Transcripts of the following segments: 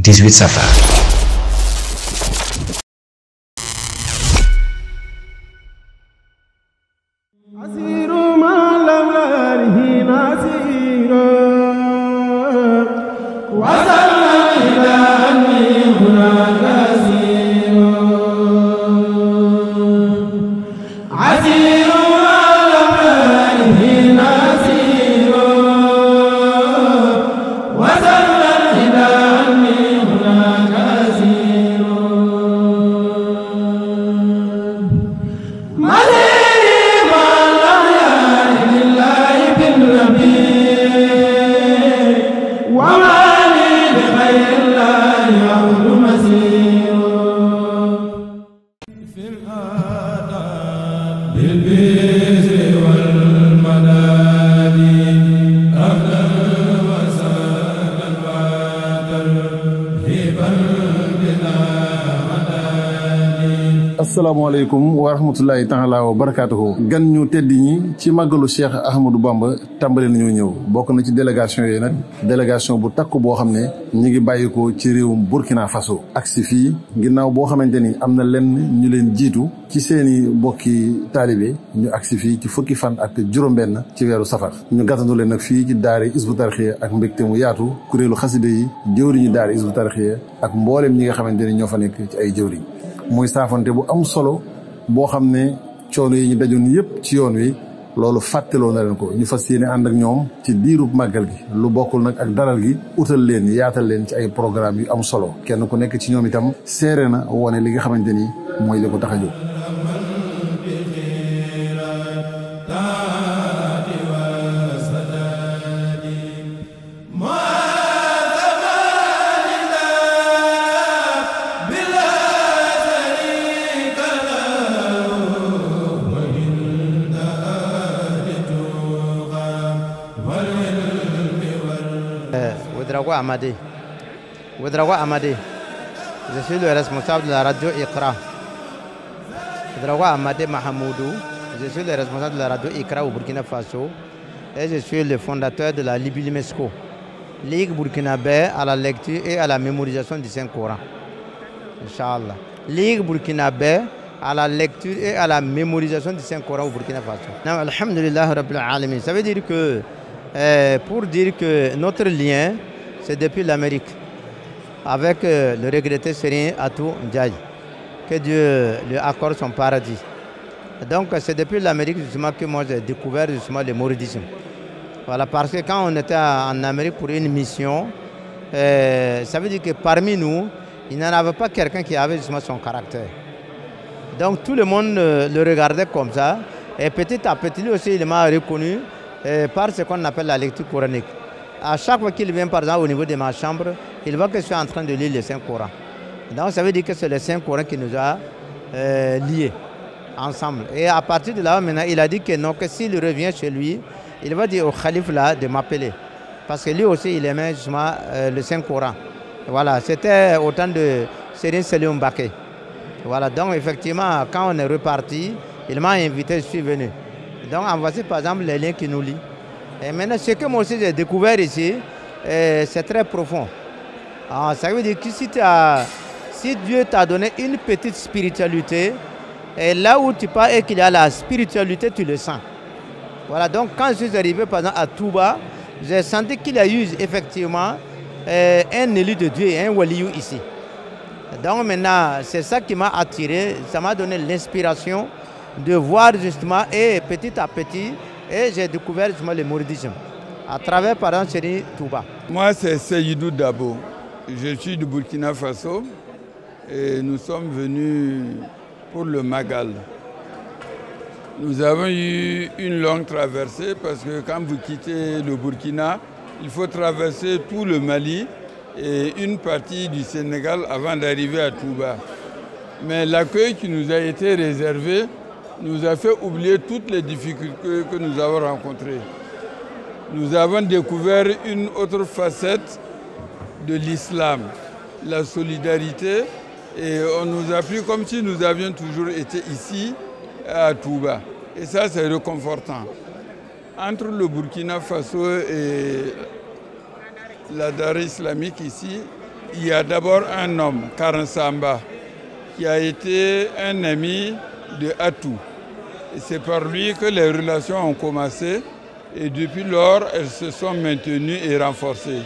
18 Safar. asalaamaaleykum wa rahmatullahi taala wa barakaatuhu gan ñu tedd ñi ci màggalu Cheikh Ahmadou Bamba tàmbali nañoo ñëw bokk na ci délégation yooyu nag délégation bu takk boo xam ne ñi ngi bàyyikoo ci réewum Burkina Faso agsi fii ginnaaw boo xamante ni am na lenn ñu leen jiitu ci seeni bokki taalibe ñu agsi fii ci fukki fan ak juróom-benn ci weeru safar ñu gàttandu leen nag fii ci daari Hizbut Tarqiyyah ak mbégte mu yaatu kuréelu xasida yi jëwriñu daari Hizbut Tarqiyyah ak mboolem ñi nga xamante ni ñoo fa nekk ci ay jëwriñ muy saafante bu am solo boo xam ne coono yi ñu dajoon yëpp ci yoon wi loolu fàttaloo na leen ko ñu fas yéene ànd ak ñoom ci diirub màggal gi lu bokkul nag ak dalal gi utal leen yaatal leen ci ay programme yu am solo kenn ku nekk ci ñoom itam seere na wone li nga xamante ni mooy li ko tax a jóg. Ouedraogo Amadé, je suis le responsable de la radio Iqra. Ouedraogo Amadé Mahamoudou, je suis le responsable de la radio Iqra au Burkina Faso et je suis le fondateur de la Ligue Ligue burkinabé à la lecture et à la mémorisation du Saint-Coran. Inch'Allah. Ligue burkinabé à la lecture et à la mémorisation du Saint-Coran au Burkina Faso. Non, alhamdulillah rabbil alamin. Ça veut dire que, pour dire que notre lien, c'est depuis l'Amérique, avec le regretté Serigne Atou Ndiaye, que Dieu lui accorde son paradis. Donc c'est depuis l'Amérique justement que moi j'ai découvert justement le mouridisme. Voilà, parce que quand on était en Amérique pour une mission, ça veut dire que parmi nous, il n'y en avait pas quelqu'un qui avait justement son caractère. Donc tout le monde le regardait comme ça, et petit à petit lui aussi il m'a reconnu par ce qu'on appelle la lecture coranique. À chaque fois qu'il vient par exemple au niveau de ma chambre, il voit que je suis en train de lire le Saint-Coran. Donc ça veut dire que c'est le Saint-Coran qui nous a liés ensemble. Et à partir de là, maintenant, il a dit que non, que s'il revient chez lui, il va dire au calife là de m'appeler. Parce que lui aussi, il aimait justement le Saint-Coran. Voilà, c'était au temps de Serigne Saliou Mbacké. Voilà, donc effectivement, quand on est reparti, il m'a invité, je suis venu. Donc en voici par exemple les liens qui nous lient. Et maintenant, ce que moi aussi j'ai découvert ici, c'est très profond. Alors, ça veut dire que si Dieu t'a donné une petite spiritualité, et là où tu pars et qu'il y a la spiritualité, tu le sens. Voilà, donc quand je suis arrivé par exemple à Touba, j'ai senti qu'il y a eu effectivement un élu de Dieu, un waliou ici. Donc maintenant, c'est ça qui m'a attiré, ça m'a donné l'inspiration de voir justement, et petit à petit, et j'ai découvert justement le mouridisme à travers par exemple Serigne Touba. Moi c'est Seydou Dabo, je suis du Burkina Faso et nous sommes venus pour le Magal. Nous avons eu une longue traversée parce que quand vous quittez le Burkina, il faut traverser tout le Mali et une partie du Sénégal avant d'arriver à Touba. Mais l'accueil qui nous a été réservé nous a fait oublier toutes les difficultés que nous avons rencontrées. Nous avons découvert une autre facette de l'islam, la solidarité, et on nous a pris comme si nous avions toujours été ici à Touba. Et ça, c'est réconfortant. Entre le Burkina Faso et la Dara islamique ici, il y a d'abord un homme, Karansamba, qui a été un ami de Atou. Et c'est par lui que les relations ont commencé et depuis lors, elles se sont maintenues et renforcées.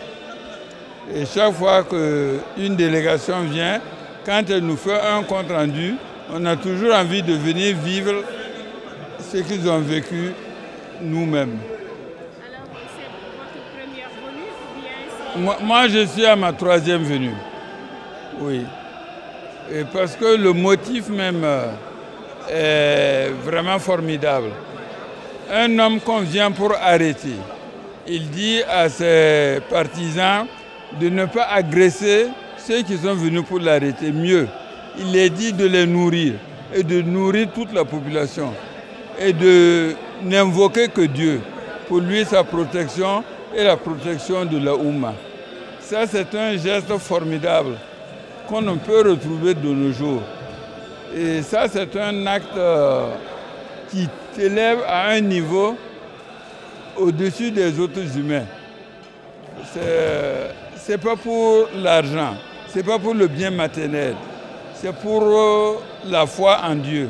Et chaque fois qu'une délégation vient, quand elle nous fait un compte rendu, on a toujours envie de venir vivre ce qu'ils ont vécu nous-mêmes. Alors, c'est votre première venue ou bien Moi, je suis à ma 3e venue. Oui. Et parce que le motif même est vraiment formidable. Un homme qu'on vient pour arrêter, il dit à ses partisans de ne pas agresser ceux qui sont venus pour l'arrêter. Mieux, il les dit de les nourrir et de nourrir toute la population et de n'invoquer que Dieu pour lui, sa protection et la protection de la Oumma. Ça, c'est un geste formidable qu'on ne peut retrouver de nos jours. Et ça, c'est un acte qui t'élève à un niveau au-dessus des autres humains. C'est pas pour l'argent, c'est pas pour le bien matériel, c'est pour la foi en Dieu.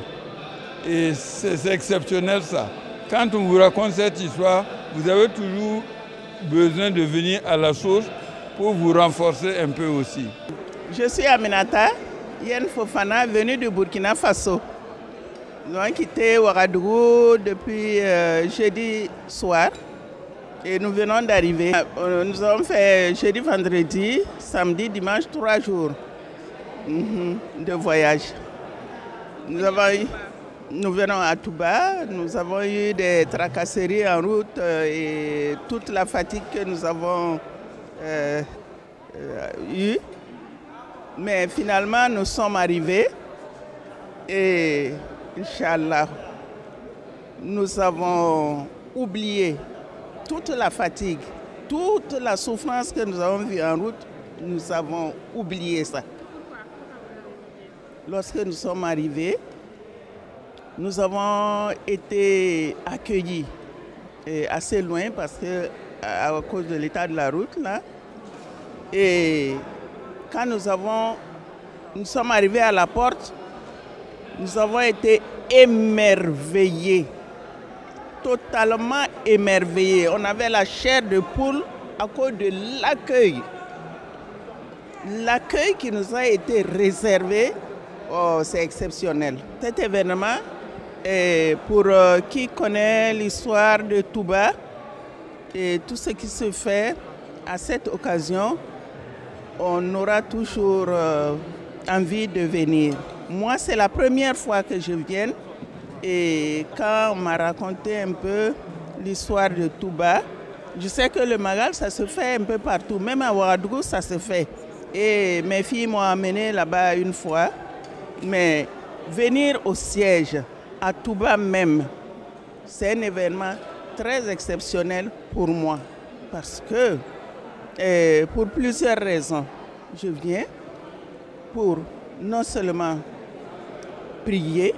Et c'est exceptionnel ça. Quand on vous raconte cette histoire, vous avez toujours besoin de venir à la source pour vous renforcer un peu aussi. Je suis Aminata Yen Fofana, venue du Burkina Faso. Nous avons quitté Ouagadougou depuis jeudi soir et nous venons d'arriver. Nous avons fait jeudi, vendredi, samedi, dimanche, 3 jours de voyage. Nous venons à Touba, nous avons eu des tracasseries en route et toute la fatigue que nous avons eue. Mais finalement, nous sommes arrivés et, Inch'Allah, nous avons oublié toute la fatigue, toute la souffrance que nous avons vue en route, nous avons oublié ça. Lorsque nous sommes arrivés, nous avons été accueillis assez loin parce que à cause de l'état de la route là. Et quand nous sommes arrivés à la porte, nous avons été émerveillés, totalement émerveillés. On avait la chair de poule à cause de l'accueil. L'accueil qui nous a été réservé, oh, c'est exceptionnel. Cet événement, pour qui connaît l'histoire de Touba et tout ce qui se fait à cette occasion, on aura toujours envie de venir. Moi, c'est la première fois que je viens et quand on m'a raconté un peu l'histoire de Touba, je sais que le Magal, ça se fait un peu partout, même à Ouagadougou, ça se fait. Et mes filles m'ont amené là-bas une fois, mais venir au siège, à Touba même, c'est un événement très exceptionnel pour moi parce que pour plusieurs raisons. Je viens pour non seulement prier,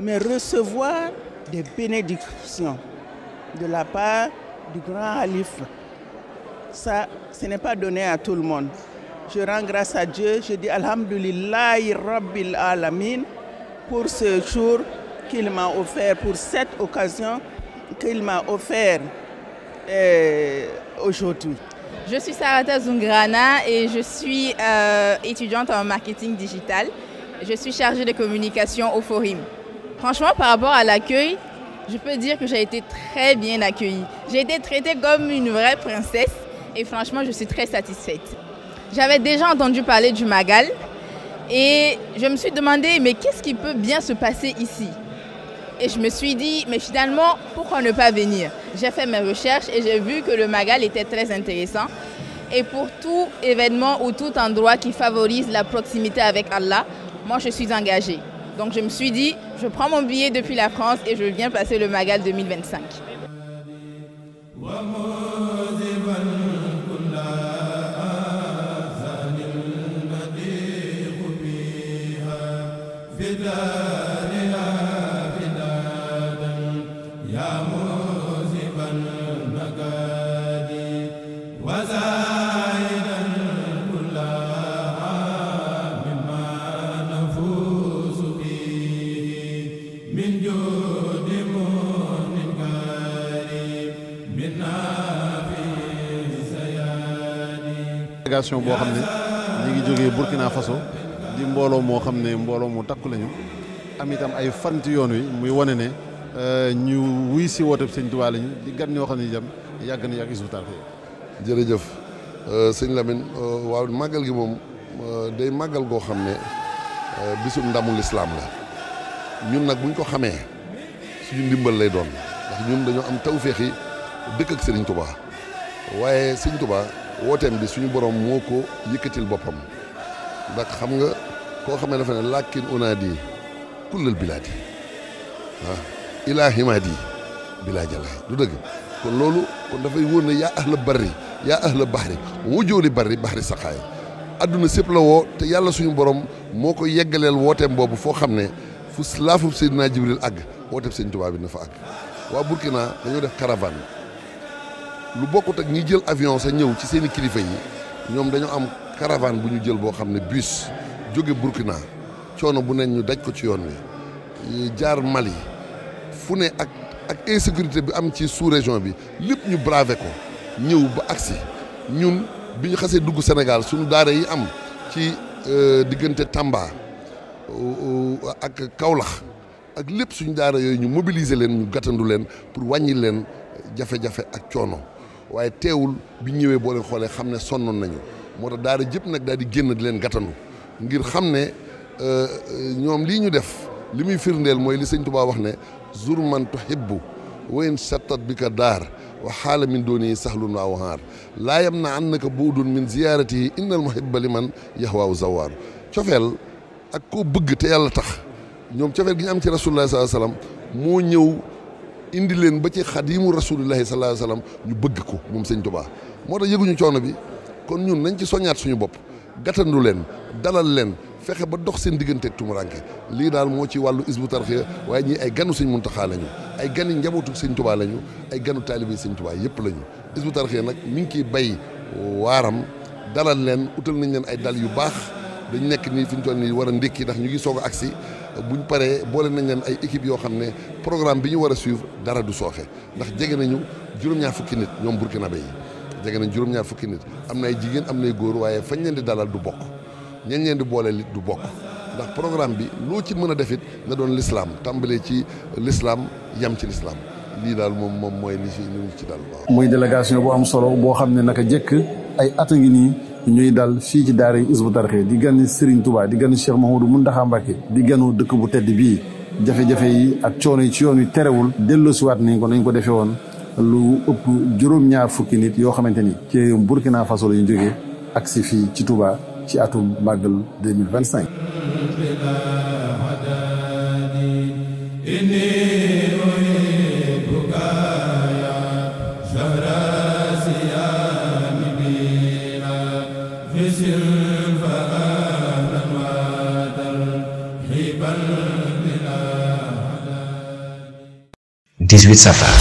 mais recevoir des bénédictions de la part du grand Khalif. Ça, ce n'est pas donné à tout le monde. Je rends grâce à Dieu, je dis Alhamdulillahi Rabbil Alamin pour ce jour qu'il m'a offert, pour cette occasion qu'il m'a offert aujourd'hui. Je suis Sarata Zungrana et je suis étudiante en marketing digital. Je suis chargée de communication au Forum. Franchement, par rapport à l'accueil, je peux dire que j'ai été très bien accueillie. J'ai été traitée comme une vraie princesse et franchement, je suis très satisfaite. J'avais déjà entendu parler du Magal et je me suis demandé, mais qu'est-ce qui peut bien se passer ici? Et je me suis dit, mais finalement, pourquoi ne pas venir? J'ai fait mes recherches et j'ai vu que le Magal était très intéressant. Et pour tout événement ou tout endroit qui favorise la proximité avec Allah, moi je suis engagée. Donc je me suis dit, je prends mon billet depuis la France et je viens passer le Magal 2025. وزايدا كل délégation boo xam ne ñi ngi jógee Burkina Faso di mbooloo moo xam ne mbooloo mu takku lañu am itam ay fan ci yoon wi muy wane ne ñu wuy si woote Sëñ Tuubaa lañu di gan ñoo xam ne itam yàgg nañu ak Hizbut Tarqiyyah. jërëjëf sëñ Lamine waaw màggal gi moom day màggal goo xam ne bisum ndamul islaam la ñun nag buñ ko xamee suñu ndimbal lay doon ndax ñun dañoo am tawféexi dëkk ak Serigne Touba waaye Serigne Touba wooteem bi suñu borom moo ko yëkkatil boppam ndax xam nga koo xam ne dafa ne laakin unaadi kullal bilaadi ilaa himaadi bilaa jalaay du dëgg kon loolu kon dafay wóor ne yaa ahla barri yaa ahla bahri wujooli barri bahri saxaay adduna sépp la woo te yàlla suñu borom moo ko yeggaleel wooteem boobu foo xam ne fu laafub Seydina Jibril àgg wooteem Sëñ Tuubaa bi na fa àgg waa Burkina dañoo def caravane lu bokkut ak ñi jël avion sa ñëw ci seeni kilifa yi ñoom dañoo am caravane bu ñu jël boo xam ne bus jóge Burkina coono bu ne ñu daj ko ci yoon wi jaar Mali fu ne ak insécurité bi am ci sous-région bi lépp ñu bravé ko ñëw ba agsi ñun bi ñu xasee dugg Sénégal suñu daara yi am ci diggante Tamba ak Kaolack ak lépp suñu daara yooyu ñu mobiliser leen ñu gàttandu leen pour wàññi leen jafe-jafe ak coono waaye teewul bi ñëwee boo leen xoolee xam ne sonnoon nañu moo tax daara jëpp nag daal di génn di leen gàttandu ngir xam ne ñoom lii ñu def li muy firndeel mooy li Sëñ Tuubaa wax ne zur man tuhibbu wa in sattat bika daar wa xaala min dooni sahlun wa wahaar laa yamna annaka buudun min ziyaaratihi innal muhibba liman yahwaahu zawaaru cofeel ak koo bëgg te yàlla tax ñoom cofeel gi ñu am ci rasulullah sallallahu alayhi wasallam moo ñëw indi leen ba ci xadimu rasulillahi sallallahu alayhi wasallam ñu bëgg ko moom Sëñ Tuubaa moo tax yëguñu coono bi kon ñun nañ ci soññaat suñu bopp gàttandu leen dalal leen fexe ba dox seen digganteeg tumuranke lii daal moo ci wàllu Hizbut Tarqiyyah waaye ñii ay ganu Sëñ Muntaxaa lañu ay gani njabootu Sëñ Tuubaa lañu ay ganu taalibe Sëñ Tuubaa yëpp lañu Hizbut Tarqiyyah nag mi ngi ciy bay waaram dalal leen utal nañ leen ay dal yu baax dañ nekk nii fi ñu toll nii war a ndékki ndax ñu ngi soog a agsi buñ paree boole nañ leen ay équipe yoo xam ne programme bi ñu war a suivre dara du sooxe ndax jege nañu juróom-ñaar fukki nit ñoom burkinabé yi jege nañ juróom-ñaar fukki nit am na ay jigéen am na ay góor waaye fañ leen di dalal du bokk ñañ leen di boole lit du bokk ndax programme bi loo ci mën a defit na doon l'islam tàmbalee ci l'islam yam ci l'islam lii daal moom mooy li ci dal waaw. muy délégation bu am solo boo xam ne naka jëkk ay at a ngi nii ñuy dal fii ci daara Hizbut Tarqiyyah di gan Serigne Touba di gan Cheikh Mouhamadou Mountakha Mbacké di ganu dëkk bu tedd bii jafe-jafe yi ak coono yi ci yoon wi terewul delloosiwaat nañ ko defee woon lu ëpp juróom-ñaar fukki nit yoo xamante ni ci Burkina Faso la ñu jógee ak si fii ci Touba ci atum màggal 2025. Safar.